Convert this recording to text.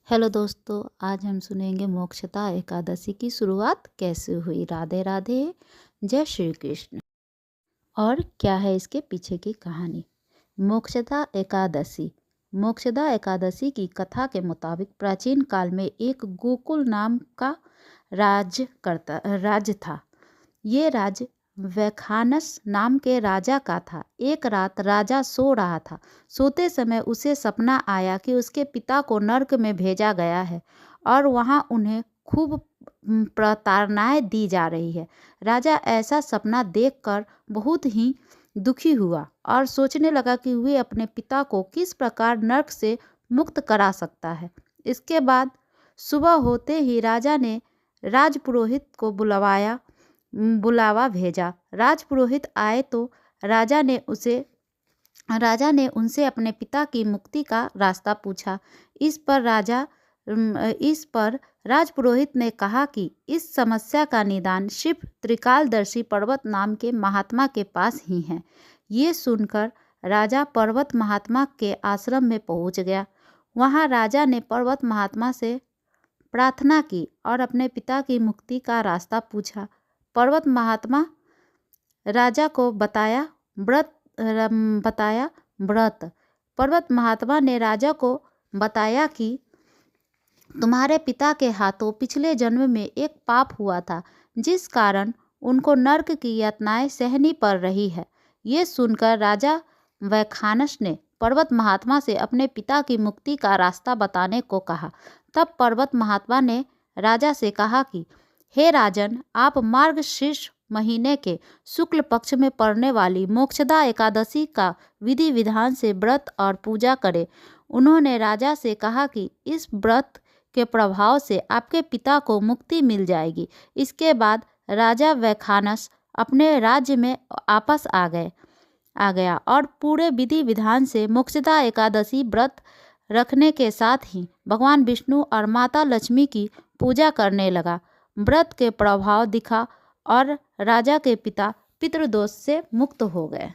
Hello दोस्तों, आज हम सुनेंगे मोक्षदा एकादशी की शुरुआत कैसे हुई। राधे राधे, जय श्री कृष्ण। और क्या है इसके पीछे की कहानी। मोक्षदा एकादशी की कथा के मुताबिक प्राचीन काल में एक गोकुल नाम का राज्य था। ये राज्य वैखानस नाम के राजा का था। एक रात राजा सो रहा था। सोते समय उसे सपना आया कि उसके पिता को नर्क में भेजा गया है और वहाँ उन्हें खूब प्रताड़नाएं दी जा रही है। राजा ऐसा सपना देखकर बहुत ही दुखी हुआ और सोचने लगा कि वह अपने पिता को किस प्रकार नर्क से मुक्त करा सकता है। इसके बाद सुबह होते ही राजा ने राजपुरोहित को बुलावा भेजा। राजपुरोहित आए तो राजा ने उनसे अपने पिता की मुक्ति का रास्ता पूछा। इस पर राजपुरोहित ने कहा कि इस समस्या का निदान शिव त्रिकालदर्शी पर्वत नाम के महात्मा के पास ही है। ये सुनकर राजा पर्वत महात्मा के आश्रम में पहुंच गया। वहां राजा ने पर्वत महात्मा से प्रार्थना की और अपने पिता की मुक्ति का रास्ता पूछा। पर्वत महात्मा राजा को बताया व्रत। पर्वत महात्मा ने राजा को बताया कि तुम्हारे पिता के हाथों पिछले जन्म में एक पाप हुआ था, जिस कारण उनको नर्क की यातनाएं सहनी पड़ रही है। ये सुनकर राजा वैखानस ने पर्वत महात्मा से अपने पिता की मुक्ति का रास्ता बताने को कहा। तब पर्वत महात्मा ने राजा से कहा कि हे राजन, आप मार्गशीर्ष महीने के शुक्ल पक्ष में पड़ने वाली मोक्षदा एकादशी का विधि विधान से व्रत और पूजा करें। उन्होंने राजा से कहा कि इस व्रत के प्रभाव से आपके पिता को मुक्ति मिल जाएगी। इसके बाद राजा वैखानस अपने राज्य में वापस आ गया और पूरे विधि विधान से मोक्षदा एकादशी व्रत रखने के साथ ही भगवान विष्णु और माता लक्ष्मी की पूजा करने लगा। व्रत के प्रभाव दिखा और राजा के पिता पितृदोष से मुक्त हो गए।